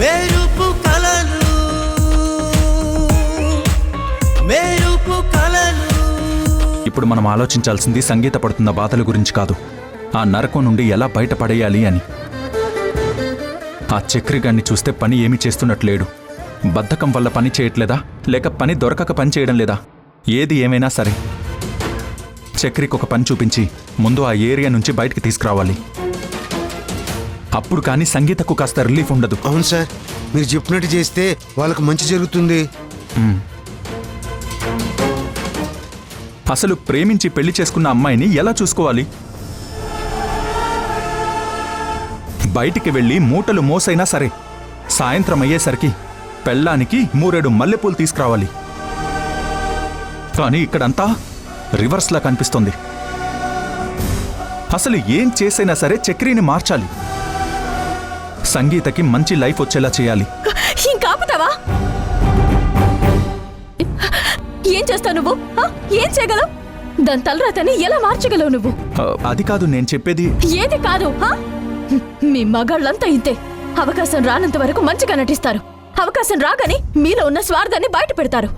మెరుపు కలలు మెరుపు కలలు. ఇప్పుడు మనం ఆలోచించాల్సింది సంగీత పడుతున్న బాధల గురించి కాదు, ఆ నరకం నుండి ఎలా బయటపడేయాలి అని. ఆ చక్రిగాన్ని చూస్తే పని ఏమీ చేస్తున్నట్లేడు. బద్ధకం వల్ల పని చేయట్లేదా, లేక పని దొరకక పని చేయడం లేదా? ఏది ఏమైనా సరే చక్రికి ఒక పని చూపించి ముందు ఆ ఏరియా నుంచి బయటికి తీసుకురావాలి. అప్పుడు కానీ సంగీతకు కాస్త రిలీఫ్ ఉండదు. అవును సార్, మీరు చెప్పినట్టు చేస్తే వాళ్ళకు మంచి జరుగుతుంది. అసలు ప్రేమించి పెళ్లి చేసుకున్న అమ్మాయిని ఎలా చూసుకోవాలి? బయటికి వెళ్ళి మూటలు మోసైనా సరే సాయంత్రం అయ్యేసరికి పెళ్ళానికి 3 మల్లెపూలు తీసుకురావాలి. కానీ ఇక్కడంతా రివర్స్లా కనిపిస్తోంది. అసలు ఏం చేసైనా సరే చక్రిని మార్చాలి. సంగీతకి మంచి లైఫ్ వచ్చేలా చేయాలి. ఇంకాపుతావా? ఏం చేస్తావు నువ్వు? ఏం చేయగలవు? దాని తలరాతని ఎలా మార్చగలవు నువ్వు? అది కాదు నేను చెప్పేది. ఏది కాదు? మీ మగాళ్ళంతా ఇంతే. అవకాశం రానంత వరకు మంచిగా నటిస్తారు. అవకాశం రాగానే మీలో ఉన్న స్వార్థాన్ని బయట పెడతారు.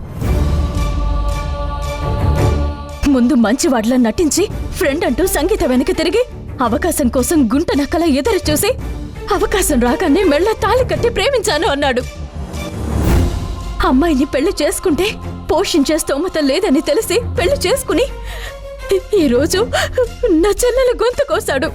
ముందు మంచి వాడిలా నటించి ఫ్రెండ్ అంటూ సంగీత వెనక తిరిగి అవకాశం కోసం గుంట నక్కల ఎదురు చూసి అవకాశం రాగానే మెళ్ళ తాళి కట్టి ప్రేమించాను అన్నాడు. అమ్మాయిని పెళ్లి చేసుకుంటే పోషించే స్తోమత లేదని తెలిసి పెళ్లి చేసుకుని ఈరోజు నా చెల్లెల గొంతు కోసాడు.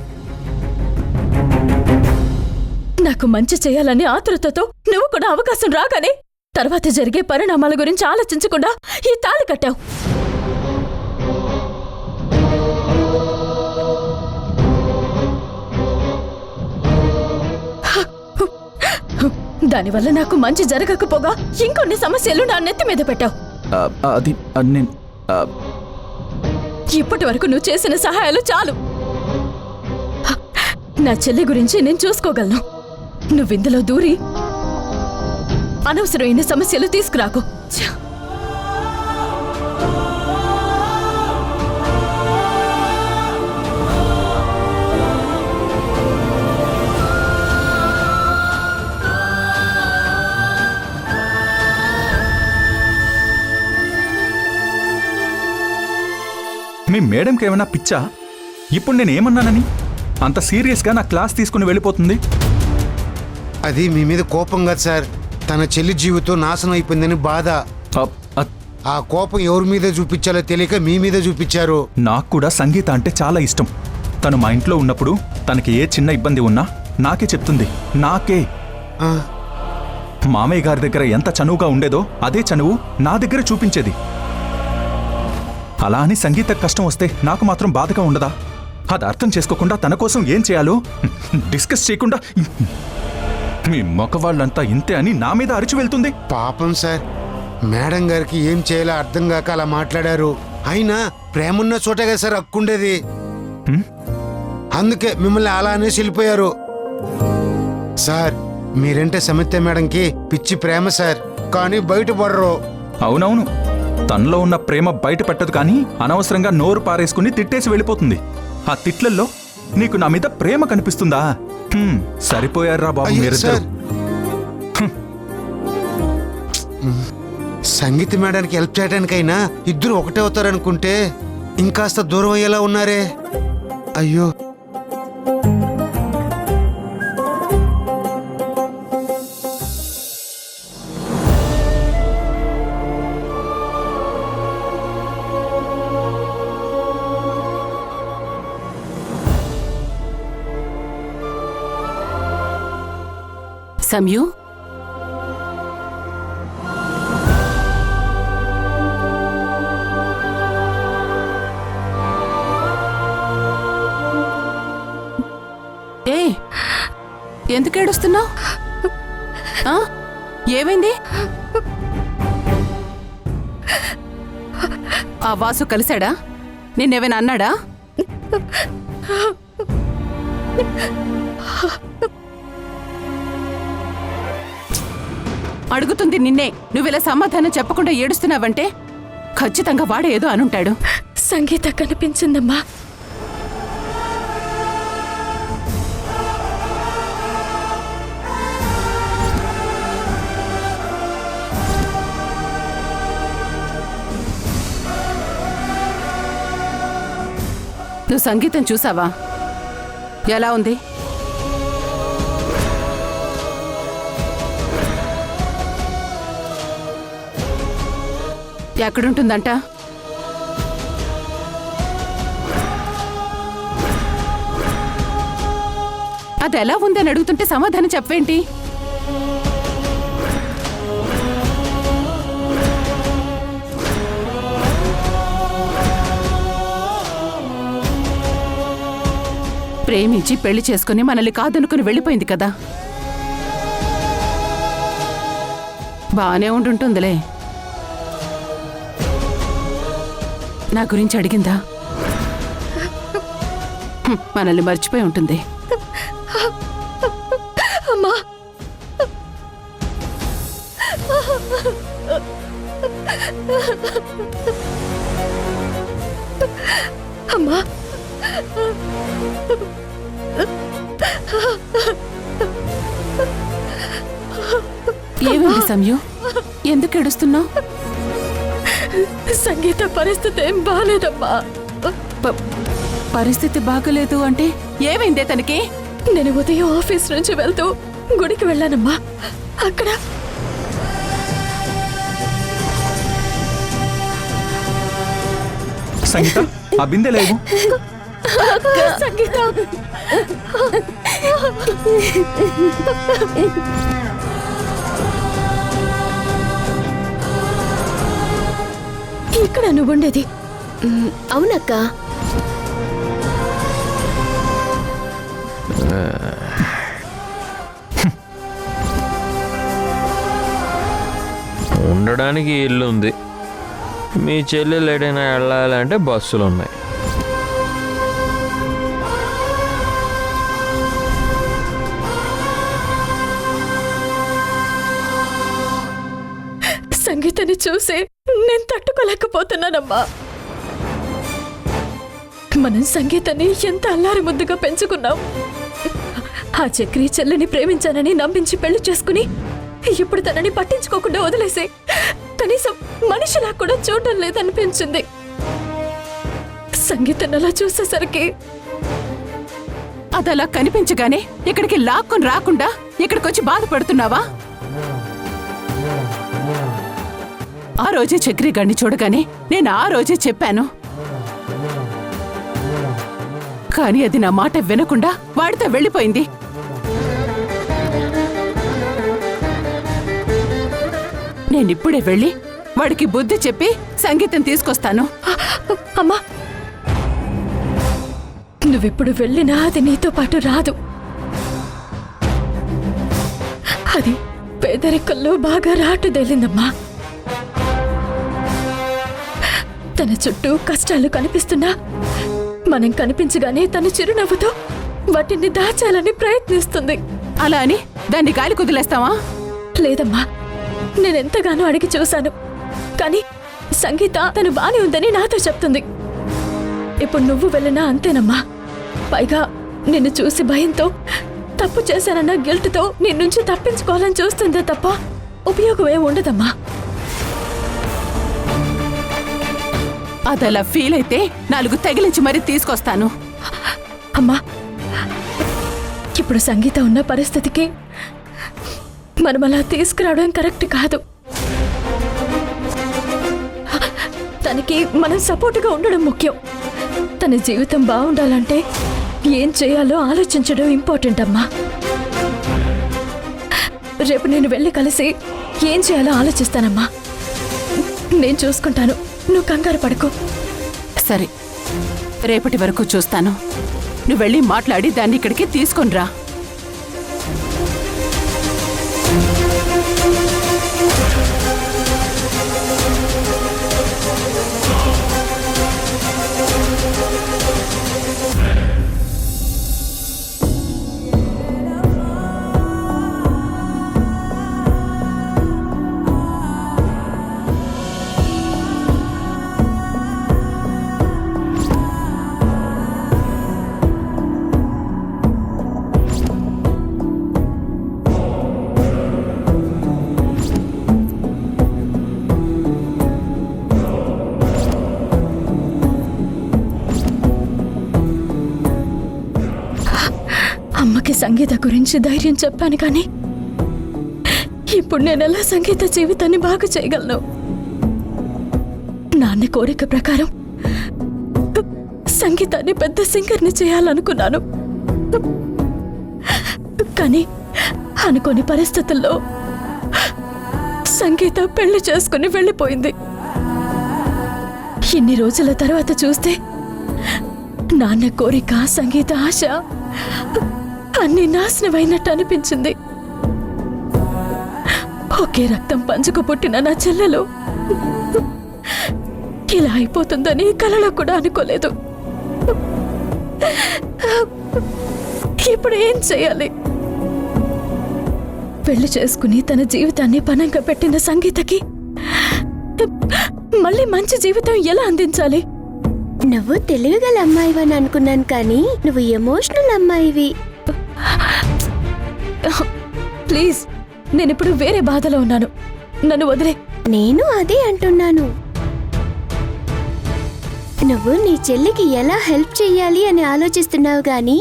నాకు మంచి చేయాలని ఆతృతతో నువ్వు కూడా అవకాశం రాగానే తర్వాత జరిగే పరిణామాల గురించి ఆలోచించకుండా ఈ తాళి కట్టావు. దానివల్ల నాకు మంచి జరగకపోగా ఇంకొన్ని సమస్యలు నా నెత్తి మీద పెట్టావు. ఇప్పటి వరకు నువ్వు చేసిన సహాయాలు చాలు. నా చెల్లి గురించి నేను చూసుకోగలను. నువ్విందులో దూరి అనవసరమైన సమస్యలు తీసుకురాకు. మీ మేడంకి ఏమైనా పిచ్చా? ఇప్పుడు నేనేమన్నానని అంత సీరియస్గా నా క్లాస్ తీసుకుని వెళ్ళిపోతుంది? అది మీ మీద కోపం కాదు సార్, తన చెల్లి జీవితం నాశనం అయిపోయిందని బాధ. ఆ కోపం ఎవరి మీద చూపించాలో తెలియక మీ మీద చూపించారు. నాకు కూడా సంగీత అంటే చాలా ఇష్టం. తను మా ఇంట్లో ఉన్నప్పుడు తనకి ఏ చిన్న ఇబ్బంది ఉన్నా నాకే చెప్తుంది. నాకే. మామయ్య గారి దగ్గర ఎంత చనువుగా ఉండేదో అదే చనువు నా దగ్గర చూపించేది. అలా అని సంగీత కష్టం వస్తే నాకు మాత్రం బాధగా ఉండదా? అది అర్థం చేసుకోకుండా తన కోసం ఏం చేయాలో డిస్కస్ చేయకుండా మీ మొక్కవాళ్ళంతా ఇంతే అని నా మీద అరిచి వెళ్తుంది. పాపం సార్, మేడం గారికి ఏం చేయాలో అర్థం కాక అలా మాట్లాడారు. అయినా ప్రేమున్న చోటగా సార్ హక్కుండేది. అందుకే మిమ్మల్ని అలా అనేసి వెళ్ళిపోయారు. సార్, మీరంటే సమిత మేడంకి పిచ్చి ప్రేమ సార్, కానీ బయటపడరు. అవునవును, తనలో ఉన్న ప్రేమ బయట పెట్టదు, కానీ అనవసరంగా నోరు పారేసుకుని తిట్టేసి వెళ్ళిపోతుంది. ఆ తిట్లల్లో నీకు నా మీద ప్రేమ కనిపిస్తుందా? సరిపోయారా బాబు మీరిద్దరు. సంగీత మేడానికి హెల్ప్ చేయడానికైనా ఇద్దరు ఒకటే అవుతారనుకుంటే ఇంకాస్త దూరం అయ్యేలా ఉన్నారే. అయ్యో, సంయు, ఎందుకు ఏడుస్తున్నావు? ఏమైంది? ఆ వాసు కలిశాడా? నిన్నేమైనా అన్నాడా? అడుగుతుంది నిన్నే. నువ్విలా సమాధానం చెప్పకుండా ఏడుస్తున్నావంటే ఖచ్చితంగా వాడే ఏదో అనుంటాడు. సంగీత కనిపించిందమ్మా. నువ్వు సంగీతం చూసావా? ఎలా ఉంది? ఎక్కడుంటుందంట? అది ఎలా ఉందని అడుగుతుంటే సమాధానం చెప్పేంటి? ప్రేమించి పెళ్లి చేసుకుని మనల్ని కాదనుకుని వెళ్ళిపోయింది కదా. బానే ఉంటుందిలే. నా గురించి అడిగిందా? మనల్ని మర్చిపోయి ఉంటుంది. అమ్మా, అమ్మా, ఏమైంది సంయు? ఎందుకు ఏడుస్తున్నావు? సంగీత పరిస్థితి ఏం బాగాలేదమ్మా. పరిస్థితి బాగలేదు అంటే ఏమైందే తనకి? నేను ఉదయం ఆఫీస్ నుంచి వెళ్తూ గుడికి వెళ్ళానమ్మా. అక్కడ సంగీత, ఆ బిందె లేవు. సంగీత, ఇక్కడ నువ్వుండేది? అవునక్క. ఉండడానికి ఇల్లు ఉంది. మీ చెల్లెలు ఎడైనా వెళ్ళాలంటే బస్సులు ఉన్నాయి. సంగీతని చూసి నేను తట్టుకోలేకపోతున్నానమ్మా. మనం సంగీతని ఎంత అల్లారి ముద్దుగా పెంచుకున్నాం. ఆ చక్రి చెల్లిని ప్రేమించానని నమ్మించి పెళ్లి చేసుకుని ఇప్పుడు తనని పట్టించుకోకుండా వదిలేసి కనీసం మనిషిలా కూడా చూడటం లేదనిపించింది. సంగీతం అలా చూసేసరికి అదలా కనిపించగానే ఇక్కడికి లాక్కుని రాకుండా ఇక్కడికొచ్చి బాధపడుతున్నావా? ఆ రోజే చక్రి గారిని చూడగానే నేను ఆ రోజే చెప్పాను. కానీ అది నా మాట వినకుండా వాడితో వెళ్ళిపోయింది. నేనిప్పుడే వెళ్ళి వాడికి బుద్ధి చెప్పి సంగీతం తీసుకొస్తాను. అమ్మా, నువ్విప్పుడు వెళ్ళినా అది నీతో పాటు రాదు. అది పేదరికంలో బాగా రాటుదేలిందమ్మా. తన చుట్టూ కష్టాలు కనిపిస్తున్నా మనం కనిపించగానే తన చిరునవ్వుతో వాటిని దాచాలని ప్రయత్నిస్తుంది. అలా అని దాన్ని గాలి కుదిలేస్తావా? లేదమ్మా, నేనెంతగానో అడిగి చూశాను. కానీ సంగీత తను బానే ఉందని నాతో చెప్తుంది. ఇప్పుడు నువ్వు వెళ్ళినా అంతేనమ్మా. పైగా నిన్ను చూసి భయంతో, తప్పు చేశానన్న గిల్ట్తో నీ నుంచి తప్పించుకోవాలని చూస్తుందే తప్ప ఉపయోగం ఏం ఉండదమ్మా. అదలా ఫీల్ అయితే 4 తగిలించి మరీ తీసుకొస్తాను. అమ్మా, ఇప్పుడు సంగీత ఉన్న పరిస్థితికి మనం అలా తీసుకురావడం కరెక్ట్ కాదు. తనకి మనం సపోర్టుగా ఉండడం ముఖ్యం. తన జీవితం బాగుండాలంటే ఏం చేయాలో ఆలోచించడం ఇంపార్టెంట్ అమ్మా. రేపు నేను వెళ్ళి కలిసి ఏం చేయాలో ఆలోచిస్తానమ్మా. నేను చూసుకుంటాను, నువ్వు కంగారు పడకు. సరే, రేపటి వరకు చూస్తాను. నువ్వు వెళ్ళి మాట్లాడి దాన్ని ఇక్కడికి తీసుకొనిరా. సంగీత గురించి ధైర్యం చెప్పాను కానీ ఇప్పుడు నేను ఎలా సంగీత జీవితాన్ని బాగు చేయగలను? నాన్న కోరిక ప్రకారం సంగీతాన్ని పెద్ద సింగర్ని చేయాలనుకున్నాను. కానీ అనుకోని పరిస్థితుల్లో సంగీత పెళ్లి చేసుకుని వెళ్ళిపోయింది. ఇన్ని రోజుల తర్వాత చూస్తే నాన్న కోరిక, సంగీత ఆశ అన్ని నాశనమైనట్టు అనిపించింది. ఒకే రక్తం పంచుకు పుట్టిన నా చెల్లెలు ఇలా అయిపోతుందని కలలో కూడా అనుకోలేదు. ఇప్పుడు ఏం చేయాలి? పెళ్లి చేసుకుని తన జీవితాన్ని పణంగా పెట్టిన సంగీతకి మళ్ళీ మంచి జీవితం ఎలా అందించాలి? నువ్వు తెలివిగల అమ్మాయివని అనుకున్నాను కానీ నువ్వు ఎమోషనల్ అమ్మాయివి. ప్లీజ్, నేనిప్పుడు వేరే బాధలో ఉన్నాను, నన్ను వదిలే. నేను అదే అంటున్నాను. నువ్వు నీ చెల్లికి ఎలా హెల్ప్ చెయ్యాలి అని ఆలోచిస్తున్నావు గాని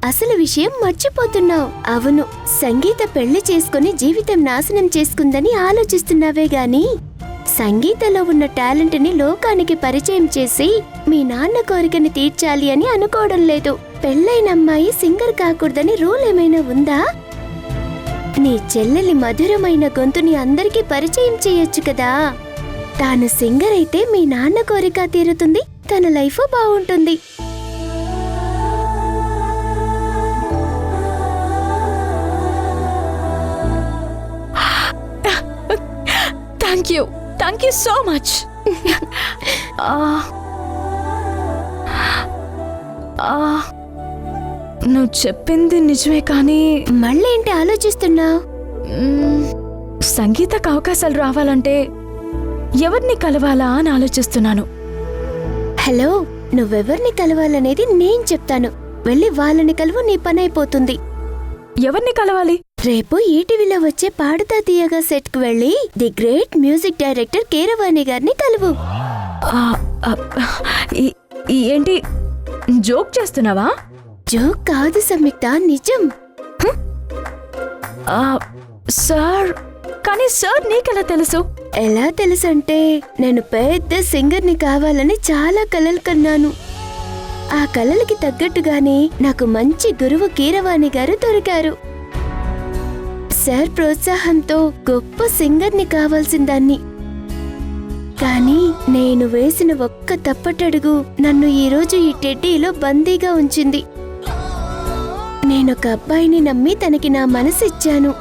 అసలు విషయం మర్చిపోతున్నావు. అవును, సంగీత పెళ్లి చేసుకుని జీవితం నాశనం చేసుకుందని ఆలోచిస్తున్నావే గాని సంగీతలో ఉన్న టాలెంట్ ని లోకానికి పరిచయం చేసి మీ నాన్న కోరికని తీర్చాలి అని అనుకోవడం లేదు. పెళ్ళైన అమ్మాయి సింగర్ కాకూడదని రూల్ ఏమైనా ఉందా? నీ చెల్లెలి మధురమైన గొంతుని అందరికీ పరిచయం చేయొచ్చు కదా. తాను సింగర్ అయితే మీ నాన్న కోరిక తీరుతుంది, తన లైఫ్ బాగుంటుంది. Thank you so much. నువ్వు చెప్పింది నిజమే కానీ మళ్ళేంటి ఆలోచిస్తున్నావు? సంగీతకు అవకాశాలు రావాలంటే ఎవరిని కలవాలా అని ఆలోచిస్తున్నాను. హలో, నువ్వెవర్ని కలవాలనేది నేను చెప్తాను. వెళ్ళి వాళ్ళని కలువు, నీ పని అయిపోతుంది. ఎవరిని కలవాలి? రేపు ఈటీవీలో వచ్చే పాడుతా తీయగా సెట్ కు వెళ్ళి the great music director Keeravani గారిని కలువు. ఏంటి జోక్ చేస్తున్నావా? జోక్ కాదు సంయుక్త, నిజం. సార్, కానీ సార్ నీకెలా తెలుసు? ఎలా తెలుసంటే నేను పెద్ద సింగర్ని కావాలని చాలా కలలు కన్నాను. ఆ కలలకి తగ్గట్టుగానే నాకు మంచి గురువు కీరవాణి గారు దొరికారు. సార్ ప్రోత్సాహంతో గొప్ప సింగర్ని కావాల్సిందాన్ని. కానీ నేను వేసిన ఒక్క తప్పటడుగు నన్ను ఈరోజు ఈ టెడ్డీలో బందీగా ఉంచింది. నేనొక అబ్బాయిని నమ్మి తనకి నా మనసిచ్చాను.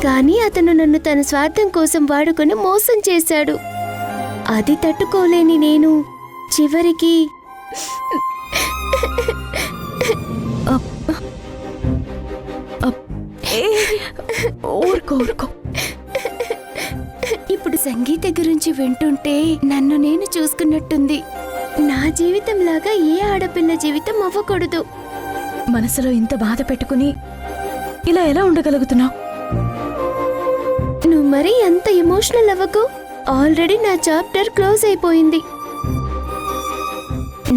కానీ అతను నన్ను తన స్వార్థం కోసం వాడుకొని మోసం చేశాడు. అది తట్టుకోలేని నేను చివరికి ఊరుకో. ఇప్పుడు సంగీత గురించి వింటుంటే నన్ను నేను చూసుకున్నట్టుంది. నా జీవితం లాగా ఏ ఆడపిల్ల జీవితం అవ్వకూడదు. మనసులో ఇంత బాధ పెట్టుకుని ఇలా ఎలా ఉండగలుగుతున్నావు? నువ్వు మరీ అంత ఎమోషనల్ అవ్వకు. ఆల్రెడీ నా చాప్టర్ క్లోజ్ అయిపోయింది.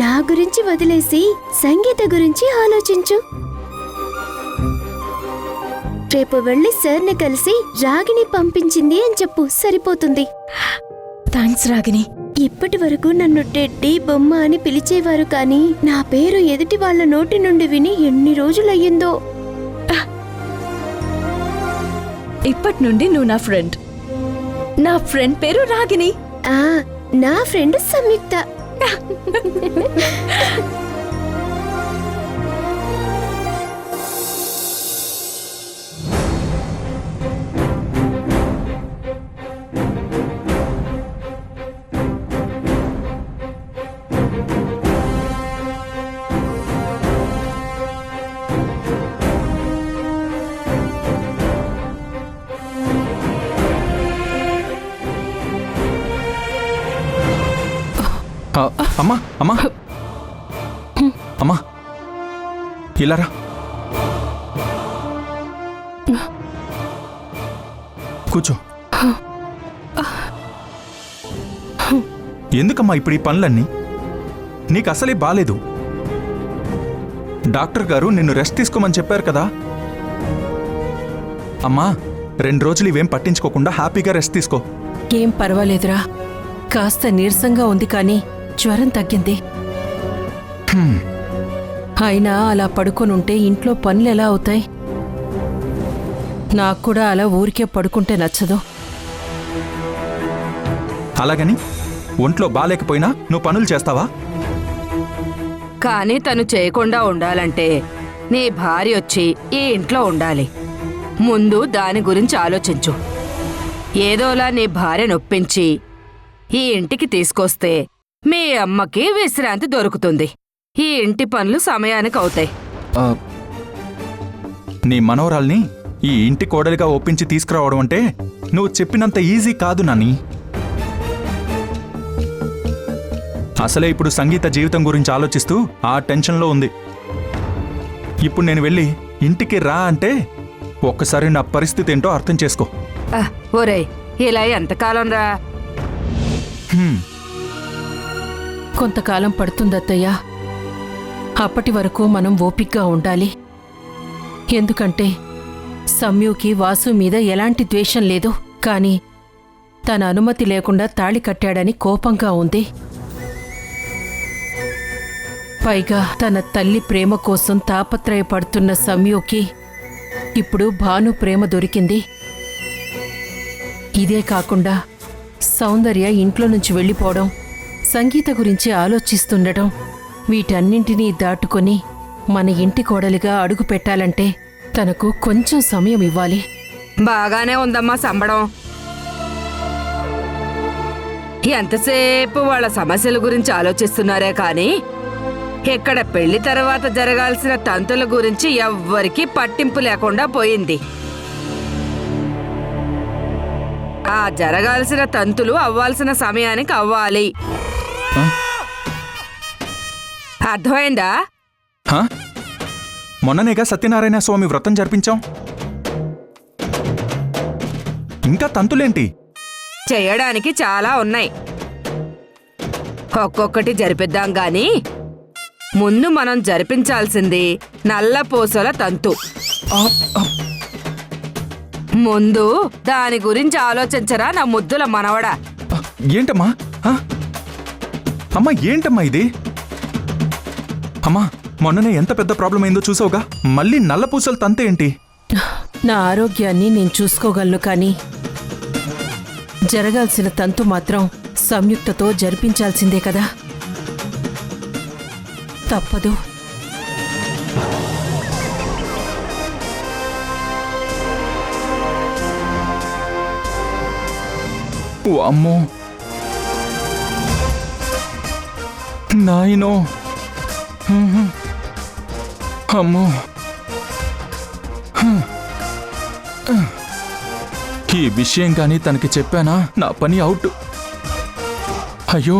నా గురించి వదిలేసి సంగీత గురించి ఆలోచించు. రేపు వెళ్ళి సార్ని కలిసి రాగిని పంపించింది అని చెప్పు, సరిపోతుంది. థ్యాంక్స్ రాగిని. ఇప్పటి వరకు నన్ను టెడ్డీ, బొమ్మ అని పిలిచేవారు కానీ నా పేరు ఎదుటి వాళ్ళ నోటి నుండి విని ఎన్ని రోజులయ్యిందో. ఇప్పటి నుండి నువ్వు నా ఫ్రెండ్. నా ఫ్రెండ్ పేరు రాగిని. నా ఫ్రెండ్ సంయుక్త. అమ్మా అమ్మా అమ్మా, ఇలా రా, కూర్చో. ఎందుకమ్మా ఇప్పుడు ఈ పనులన్నీ? నీకు అసలే బాలేదు. డాక్టర్ గారు నిన్ను రెస్ట్ తీసుకోమని చెప్పారు కదా. అమ్మా 2 రోజులు ఇవేం పట్టించుకోకుండా హ్యాపీగా రెస్ట్ తీసుకో. ఏం పర్వాలేదురా, కాస్త నీరసంగా ఉంది కానీ జ్వరం తగ్గింది. అయినా అలా పడుకొనుంటే ఇంట్లో పనులు ఎలా అవుతాయి? నాకు కూడా అలా ఊరికే పడుకుంటే నచ్చదు. అలాగని ఒంట్లో బాలేకపోయినా నువ్వు పనులు చేస్తావా? కానీ తను చేయకుండా ఉండాలంటే నీ భార్య వచ్చి ఈ ఇంట్లో ఉండాలి. ముందు దాని గురించి ఆలోచించు. ఏదోలా నీ భార్య నొప్పించి ఈ ఇంటికి తీసుకొస్తే మీ అమ్మకి విశ్రాంతి దొరుకుతుంది. ఈ ఇంటి పనులు సమయానికి అవుతాయి. ఆ, నీ మనవరాల్ని ఈ ఇంటి కోడలిగా ఒప్పించి తీసుకురావడం అంటే నువ్వు చెప్పినంత ఈజీ కాదు నాని. అసలే ఇప్పుడు సంగీత జీవితం గురించి ఆలోచిస్తూ ఆ టెన్షన్లో ఉంది. ఇప్పుడు నేను వెళ్ళి ఇంటికి రా అంటే ఒక్కసారి నా పరిస్థితి ఏంటో అర్థం చేసుకో. ఒరేయ్, ఇలా ఎంతకాలం రా? కొంతకాలం పడుతుందత్తయ్యా. అప్పటి వరకు మనం ఓపిగ్గా ఉండాలి. ఎందుకంటే సమ్యుకి వాసు మీద ఎలాంటి ద్వేషం లేదు, కానీ తన అనుమతి లేకుండా తాళి కట్టాడని కోపంగా ఉంది. పైగా తన తల్లి ప్రేమ కోసం తాపత్రయపడుతున్న సమ్యుకి ఇప్పుడు భాను ప్రేమ దొరికింది. ఇదే కాకుండా సౌందర్య ఇంట్లో నుంచి వెళ్ళిపోవడం, సంగీత గురించి ఆలోచిస్తుండటం, వీటన్నింటినీ దాటుకొని మన ఇంటి కోడలిగా అడుగు పెట్టాలంటే తనకు కొంచెం సమయం ఇవ్వాలి. బాగానే ఉందమ్మా సంబడం. ఎంతసేపు వాళ్ళ సమస్యల గురించి ఆలోచిస్తున్నారే కానీ ఇక్కడ పెళ్లి తర్వాత జరగాల్సిన తంతుల గురించి ఎవ్వరికీ పట్టింపు లేకుండా పోయింది. ఆ జరగాల్సిన తంతులు అవ్వాల్సిన సమయానికి అవ్వాలి. అర్థమైందా? హా? మొన్ననేగా సత్యనారాయణ స్వామి వ్రతం జరిపించాం. ఇంకా తంతులేంటి? చేయడానికి చాలా ఉన్నాయి. ఒక్కొక్కటి జరిపిద్దాం గాని ముందు మనం జరిపించాల్సింది నల్ల పూసల తంతు. ముందు దాని గురించి ఆలోచించరా నా ముద్దుల మనవడా. ఏంటమ్మా? అమ్మా ఏంటమ్మా ఇది? అమ్మా మొన్ననే ఎంత పెద్ద ప్రాబ్లం అయిందో చూసావుగా, మళ్ళీ నల్లపూసలు తంతే ఏంటి? నా ఆరోగ్యాన్ని నేను చూసుకోగలను, కానీ జరగాల్సిన తంతు మాత్రం సంయుక్తతో జరిపించాల్సిందే కదా. తప్పదు. ఓ అమ్మో నాయనో, అమ్మో, ఈ విషయం కానీ తనకి చెప్పానా నా పని అవుట్. అయ్యో,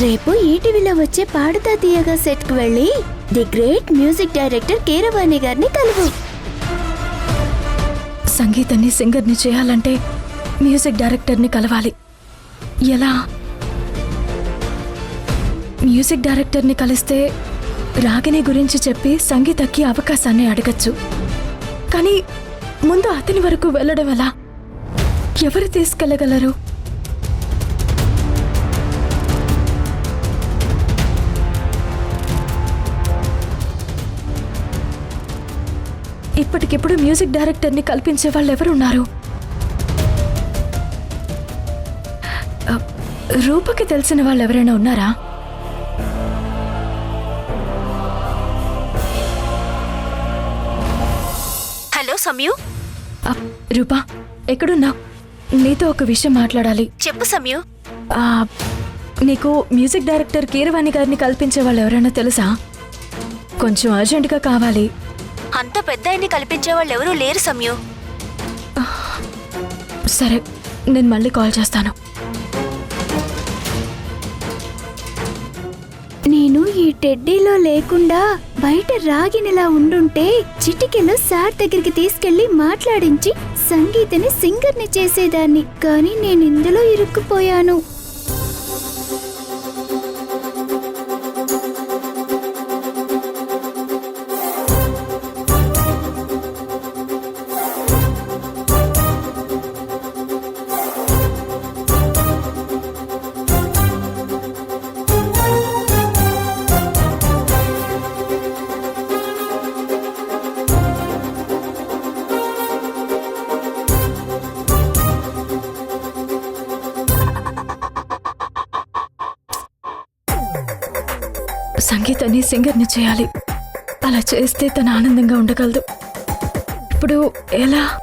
రేపు ఈటీవీలో వచ్చే పాడుతా తీయగా సెట్కు వెళ్ళి the great music director Keeravani గారిని కలువు. సంగీతాన్ని సింగర్ని చేయాలంటే మ్యూజిక్ డైరెక్టర్ని కలవాలి. ఎలా? మ్యూజిక్ డైరెక్టర్ని కలిస్తే రాగిణి గురించి చెప్పి సంగీతకి అవకాశాన్ని అడగచ్చు. కానీ ముందు అతని వరకు వెళ్ళడం ఎలా? ఎవరు తీసుకెళ్ళగలరు? ఇప్పటికిప్పుడు మ్యూజిక్ డైరెక్టర్ని కల్పించే వాళ్ళు ఎవరున్నారు? రూపకి తెలిసిన వాళ్ళు ఎవరైనా ఉన్నారా? హలో సమ్యు, రూపా ఎక్కడున్నావు? నీతో ఒక విషయం మాట్లాడాలి. చెప్పు సమయు. ఆ, నీకు మ్యూజిక్ డైరెక్టర్ కీరవాణి గారిని కల్పించే వాళ్ళు ఎవరైనా తెలుసా? కొంచెం అర్జెంటుగా కావాలి. అంత పెద్ద ఆయన్ని కల్పించే వాళ్ళు ఎవరూ లేరు సమయు. సరే, నేను మళ్ళీ కాల్ చేస్తాను. నేను ఈ టెడ్డీలో లేకుండా బయట రాగినిలా ఉండుంటే చిటికెలో సార్ దగ్గరికి తీసుకెళ్లి మాట్లాడించి సంగీతని సింగర్ని చేసేదాన్ని. కానీ నేను ఇందులో ఇరుక్కుపోయాను. సంగీతని సింగర్ని చేయాలి. అలా చేస్తే తను ఆనందంగా ఉండగలదు. ఇప్పుడు ఎలా?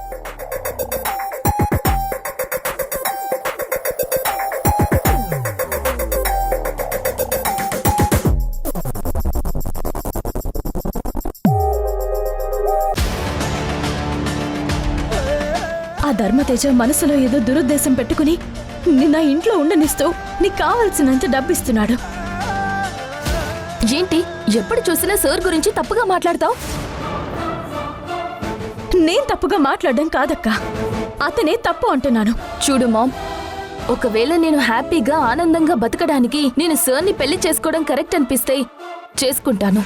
ఆ ధర్మతేజ మనసులో ఏదో దురుద్దేశం పెట్టుకుని నిన్న ఇంట్లో ఉండనిస్తూ నీకు కావాల్సినంత డబ్బిస్తున్నాడు. ఏంటి ఎప్పుడు చూసినా సార్ గురించి తప్పుగా మాట్లాడతావు? నేను తప్పుగా మాట్లాడడం కాదక్కా, అతనే తప్పు అంటున్నాను. చూడు మామ్, ఒకవేళ నేను హ్యాపీగా ఆనందంగా బతకడానికి నేను సార్ని పెళ్లి చేసుకోవడం కరెక్ట్ అనిపిస్తే చేసుకుంటాను.